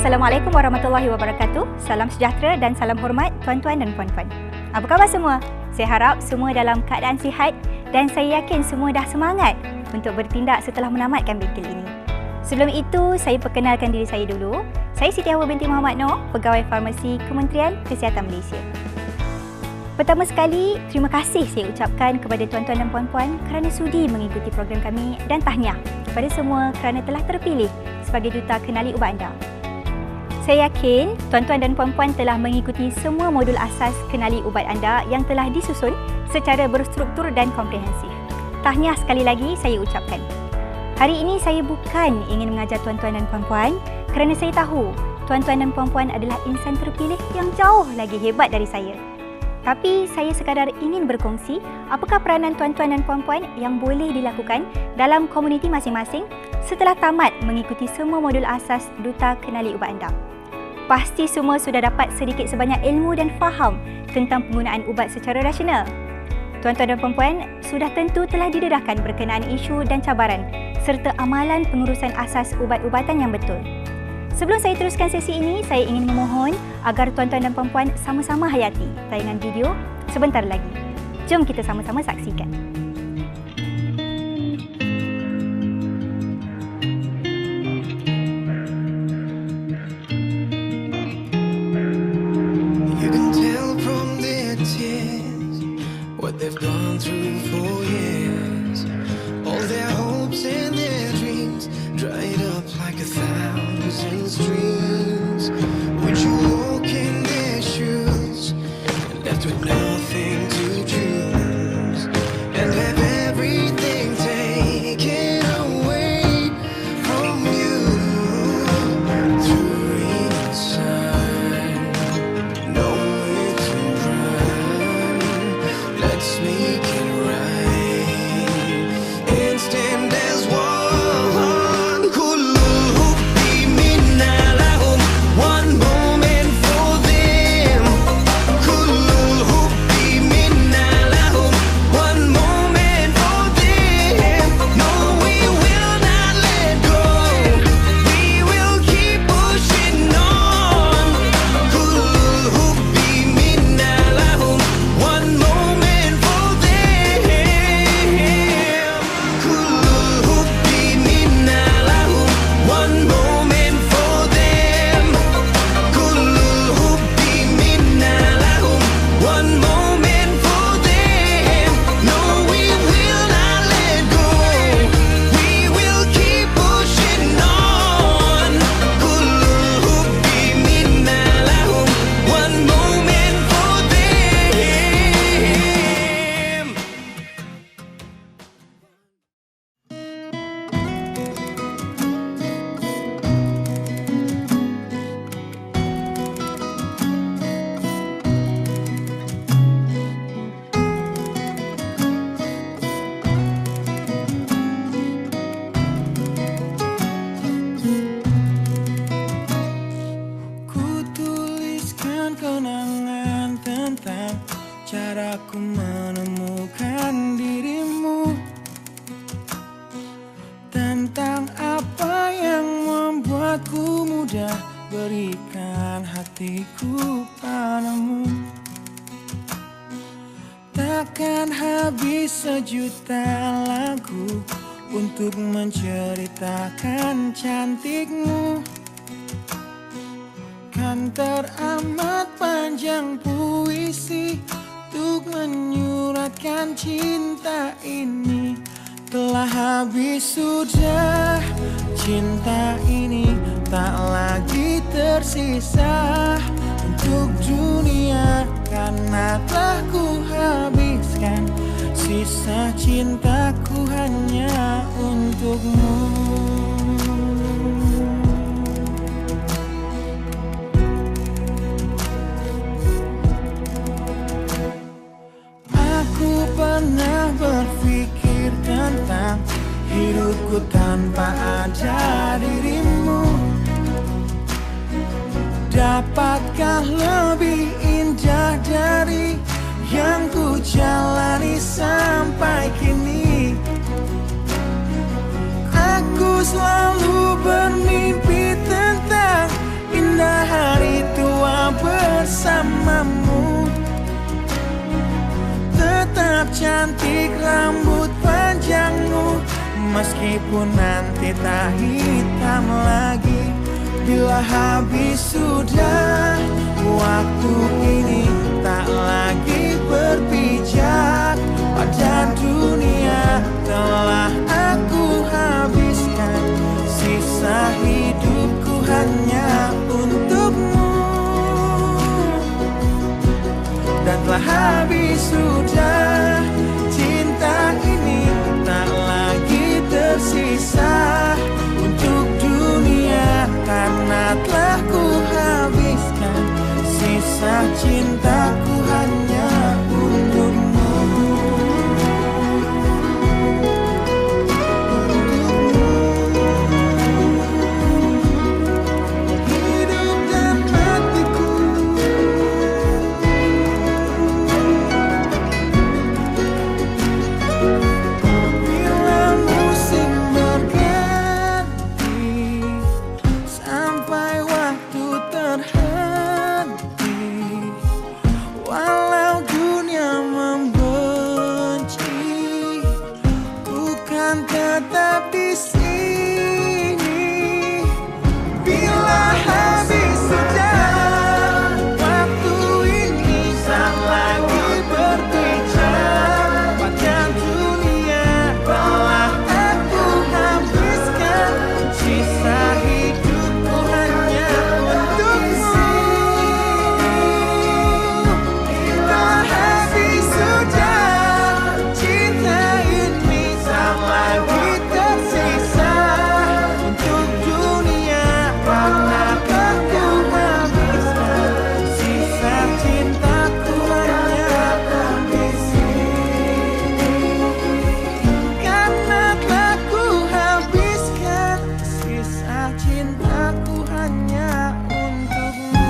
Assalamualaikum warahmatullahi wabarakatuh. Salam sejahtera dan salam hormat tuan-tuan dan puan-puan. Apa khabar semua? Saya harap semua dalam keadaan sihat dan saya yakin semua dah semangat untuk bertindak setelah menamatkan bengkel ini. Sebelum itu, saya perkenalkan diri saya dulu. Saya Siti Hawa binti Muhammad Noor, Pegawai Farmasi Kementerian Kesihatan Malaysia. Pertama sekali, terima kasih saya ucapkan kepada tuan-tuan dan puan-puan kerana sudi mengikuti program kami dan tahniah kepada semua kerana telah terpilih sebagai Duta Kenali Ubat Anda. Saya yakin tuan-tuan dan puan-puan telah mengikuti semua modul asas kenali ubat anda yang telah disusun secara berstruktur dan komprehensif. Tahniah sekali lagi saya ucapkan. Hari ini saya bukan ingin mengajar tuan-tuan dan puan-puan kerana saya tahu tuan-tuan dan puan-puan adalah insan terpilih yang jauh lagi hebat dari saya. Tapi saya sekadar ingin berkongsi apakah peranan tuan-tuan dan puan-puan yang boleh dilakukan dalam komuniti masing-masing setelah tamat mengikuti semua modul asas Duta Kenali Ubat Anda. Pasti semua sudah dapat sedikit sebanyak ilmu dan faham tentang penggunaan ubat secara rasional. Tuan-tuan dan puan-puan sudah tentu telah didedahkan berkenaan isu dan cabaran serta amalan pengurusan asas ubat-ubatan yang betul. Sebelum saya teruskan sesi ini, saya ingin memohon agar tuan-tuan dan puan-puan sama-sama hayati tayangan video sebentar lagi. Jom kita sama-sama saksikan. They've gone through for years. All their hopes and their dreams dried up like 1,000 streams. Would you walk in their shoes and left with nothing to choose and have everything taken away from you? Through inside, nowhere to run. Let's make it right. Instant as one. Kullu hubbi minna lahum. One moment for them. Kullu hubbi minna lahum. One moment for them. No, we will not let go. We will keep pushing on. Kullu hubbi minna lahum. One moment for them. Kullu hubbi minna lahum. One moment for them. Kullu hubbi minna lahum. One moment for them. No, we will not let go. We will keep pushing on. Kullu hubbi minna lahum. One moment for them. Ku tuliskan kenangan tentang caraku menemukan dirimu, tentang apa yang membuatku mudah berikan hatiku padamu. Takkan habis sejuta lagu untuk menceritakan cantikmu. Kan teramat panjang puisi untuk menyuratkan cinta ini. Telah habis sudah cinta ini, tak lagi tersisa untuk dunia, karena telah ku habiskan sisa cintaku hanya untukmu. Aku pernah berpikir tentang hidupku tanpa ada dirimu. Dapatkah lebih indah dari yang ku jalani sampai kini? Aku selalu bermimpi tentang bersamamu. Tetap cantik rambut panjangmu, meskipun nanti tak hitam lagi. Bila habis sudah waktu ini, tak lagi berpijak pada dunia. Telah aku habiskan sisa hidupku hanya untukmu. Dan telah habis sudah cinta ini, tak lagi tersisa untuk dunia. Karena telah ku habiskan sisa cintaku hanya untukmu. Hidup dan matiku. Bila musim berganti, sampai waktu terhenti, walau dunia membenci, ku kan tetap di sini. Bila habis sudah waktu ini, tak lagi berpijak pada dunia. Telah aku habiskan sisa hidupku hanya untukmu. Bila habis sudah cinta ini, tak lagi tersisa untuk dunia. Karena aku habiskan sisa cintaku hanya di sini. Karena telah ku habiskan sisa cintaku hanya untukmu.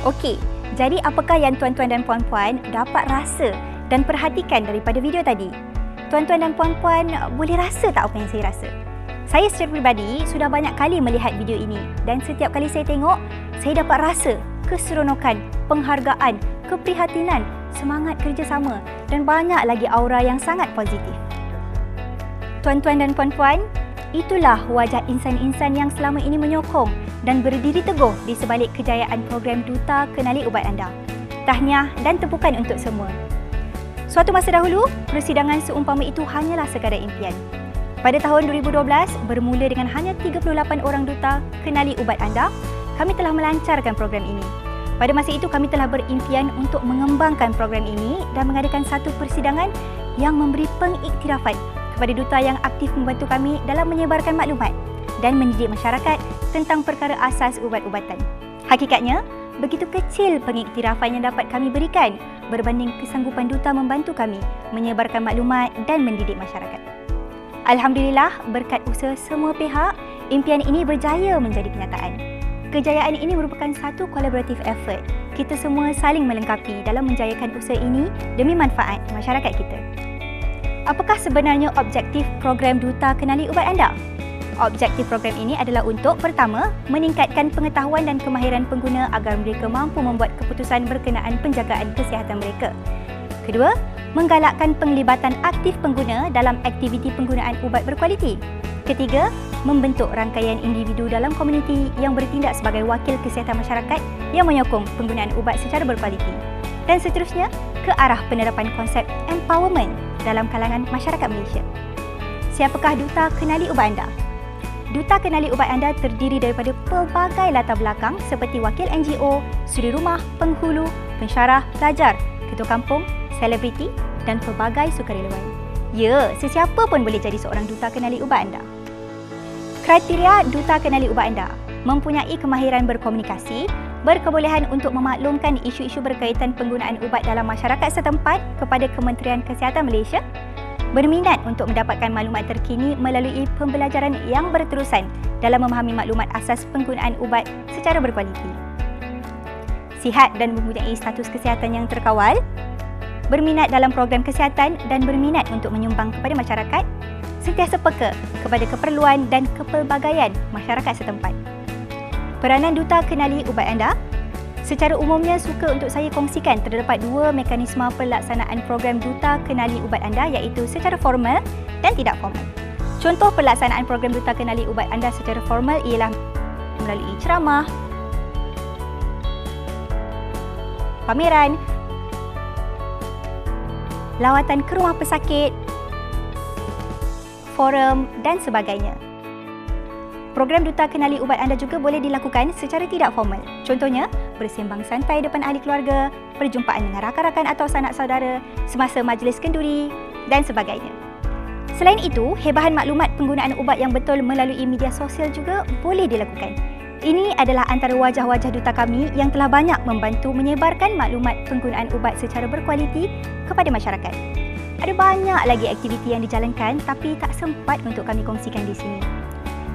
Okey, jadi apakah yang tuan-tuan dan puan-puan dapat rasa dan perhatikan daripada video tadi? Tuan-tuan dan puan-puan boleh rasa tak apa yang saya rasa? Saya secara peribadi sudah banyak kali melihat video ini dan setiap kali saya tengok, saya dapat rasa keseronokan, penghargaan, keprihatinan, semangat kerjasama dan banyak lagi aura yang sangat positif. Tuan-tuan dan puan-puan, itulah wajah insan-insan yang selama ini menyokong dan berdiri teguh di sebalik kejayaan program Duta Kenali Ubat Anda. Tahniah dan tepukan untuk semua. Suatu masa dahulu, persidangan seumpama itu hanyalah sekadar impian. Pada tahun 2012, bermula dengan hanya 38 orang duta Kenali Ubat Anda, kami telah melancarkan program ini. Pada masa itu, kami telah berimpian untuk mengembangkan program ini dan mengadakan satu persidangan yang memberi pengiktirafan kepada duta yang aktif membantu kami dalam menyebarkan maklumat dan mendidik masyarakat tentang perkara asas ubat-ubatan. Hakikatnya, begitu kecil pengiktirafan yang dapat kami berikan berbanding kesanggupan duta membantu kami menyebarkan maklumat dan mendidik masyarakat. Alhamdulillah, berkat usaha semua pihak, impian ini berjaya menjadi kenyataan. Kejayaan ini merupakan satu collaborative effort. Kita semua saling melengkapi dalam menjayakan usaha ini demi manfaat masyarakat kita. Apakah sebenarnya objektif program Duta Kenali Ubat Anda? Objektif program ini adalah untuk, pertama, meningkatkan pengetahuan dan kemahiran pengguna agar mereka mampu membuat keputusan berkenaan penjagaan kesihatan mereka. Kedua, menggalakkan penglibatan aktif pengguna dalam aktiviti penggunaan ubat berkualiti. Ketiga, membentuk rangkaian individu dalam komuniti yang bertindak sebagai wakil kesihatan masyarakat yang menyokong penggunaan ubat secara berkualiti. Dan seterusnya, ke arah penerapan konsep empowerment dalam kalangan masyarakat Malaysia. Siapakah Duta Kenali Ubat Anda? Duta Kenali Ubat Anda terdiri daripada pelbagai latar belakang seperti wakil NGO, suri rumah, penghulu, pensyarah, pelajar, ketua kampung, selebriti dan pelbagai sukarelawan. Ya, sesiapa pun boleh jadi seorang Duta Kenali Ubat Anda. Kriteria Duta Kenali Ubat Anda: mempunyai kemahiran berkomunikasi, berkebolehan untuk memaklumkan isu-isu berkaitan penggunaan ubat dalam masyarakat setempat kepada Kementerian Kesihatan Malaysia, berminat untuk mendapatkan maklumat terkini melalui pembelajaran yang berterusan dalam memahami maklumat asas penggunaan ubat secara berkualiti, sihat dan mempunyai status kesihatan yang terkawal, berminat dalam program kesihatan dan berminat untuk menyumbang kepada masyarakat, sentiasa peka kepada keperluan dan kepelbagaian masyarakat setempat. Peranan Duta Kenali Ubat anda. Secara umumnya suka untuk saya kongsikan terdapat dua mekanisme pelaksanaan program Duta Kenali Ubat anda, iaitu secara formal dan tidak formal. Contoh pelaksanaan program Duta Kenali Ubat anda secara formal ialah melalui ceramah, pameran, lawatan ke rumah pesakit, forum dan sebagainya. Program Duta Kenali Ubat anda juga boleh dilakukan secara tidak formal. Contohnya, bersembang santai depan ahli keluarga, perjumpaan dengan rakan-rakan atau sanak saudara, semasa majlis kenduri dan sebagainya. Selain itu, hebahan maklumat penggunaan ubat yang betul melalui media sosial juga boleh dilakukan. Ini adalah antara wajah-wajah duta kami yang telah banyak membantu menyebarkan maklumat penggunaan ubat secara berkualiti kepada masyarakat. Ada banyak lagi aktiviti yang dijalankan tapi tak sempat untuk kami kongsikan di sini.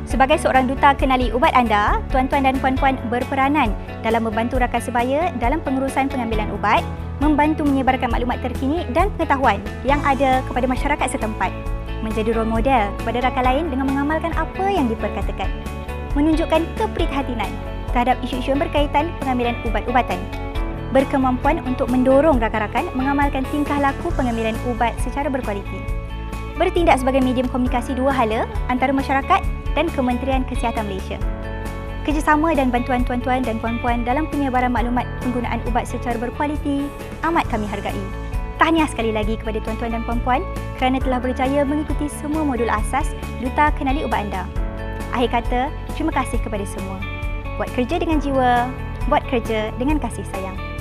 Sebagai seorang duta kenali ubat anda, tuan-tuan dan puan-puan berperanan dalam membantu rakan sebaya dalam pengurusan pengambilan ubat, membantu menyebarkan maklumat terkini dan pengetahuan yang ada kepada masyarakat setempat, menjadi role model kepada rakan lain dengan mengamalkan apa yang diperkatakan, menunjukkan keprihatinan terhadap isu-isu yang berkaitan pengambilan ubat-ubatan, berkemampuan untuk mendorong rakan-rakan mengamalkan tingkah laku pengambilan ubat secara berkualiti, bertindak sebagai medium komunikasi dua hala antara masyarakat dan Kementerian Kesihatan Malaysia. Kerjasama dan bantuan tuan-tuan dan puan-puan dalam penyebaran maklumat penggunaan ubat secara berkualiti amat kami hargai. Tahniah sekali lagi kepada tuan-tuan dan puan-puan kerana telah berjaya mengikuti semua modul asas Duta Kenali Ubat anda. Akhir kata, terima kasih kepada semua. Buat kerja dengan jiwa, buat kerja dengan kasih sayang.